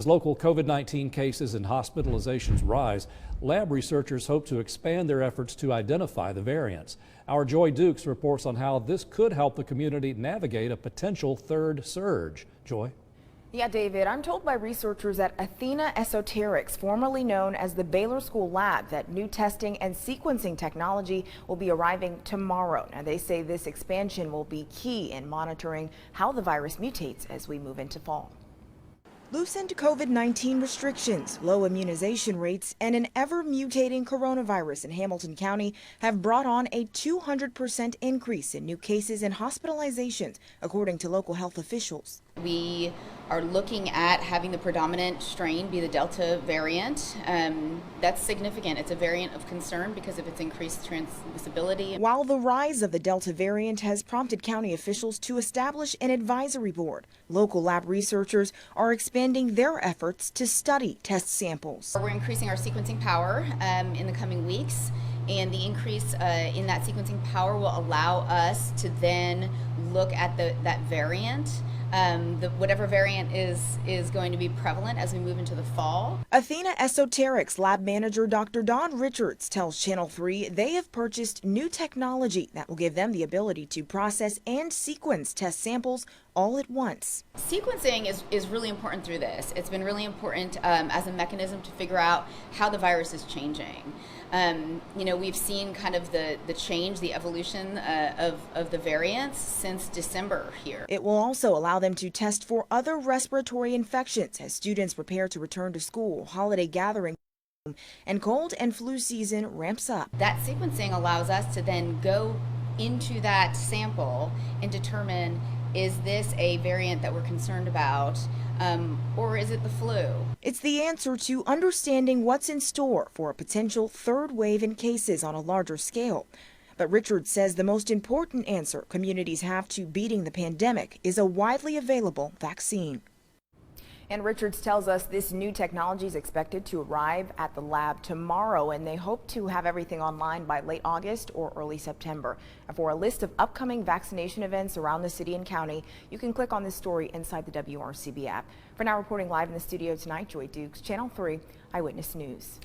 As local COVID-19 cases and hospitalizations rise, lab researchers hope to expand their efforts to identify the variants. Our Joy Dukes reports on how this could help the community navigate a potential third surge. Joy? Yeah, David, I'm told by researchers at Athena Esoterics, formerly known as the Baylor School Lab, that new testing and sequencing technology will be arriving tomorrow. Now, they say this expansion will be key in monitoring how the virus mutates as we move into fall. Loosened COVID-19 restrictions, low immunization rates, and an ever-mutating coronavirus in Hamilton County have brought on a 200% increase in new cases and hospitalizations, according to local health officials. We are looking at having the predominant strain be the Delta variant. That's significant. It's a variant of concern because of its increased transmissibility. While the rise of the Delta variant has prompted county officials to establish an advisory board, local lab researchers are expanding their efforts to study test samples. We're increasing our sequencing power in the coming weeks, and the increase in that sequencing power will allow us to then look at that variant. Whatever variant is going to be prevalent as we move into the fall. Athena Esoterics lab manager Dr. Don Richards tells Channel 3 they have purchased new technology that will give them the ability to process and sequence test samples all at once. Sequencing is really important through this. It's been really important as a mechanism to figure out how the virus is changing. We've seen kind of the change, the evolution of the variants since December here. It will also allow them to test for other respiratory infections as students prepare to return to school, holiday gathering, and cold and flu season ramps up. That sequencing allows us to then go into that sample and determine, is this a variant that we're concerned about, or is it the flu? It's the answer to understanding what's in store for a potential third wave in cases on a larger scale. But Richard says the most important answer communities have to beating the pandemic is a widely available vaccine. And Richards tells us this new technology is expected to arrive at the lab tomorrow, and they hope to have everything online by late August or early September. And for a list of upcoming vaccination events around the city and county, you can click on this story inside the WRCB app. For now, reporting live in the studio tonight, Joy Dukes, Channel 3 Eyewitness News.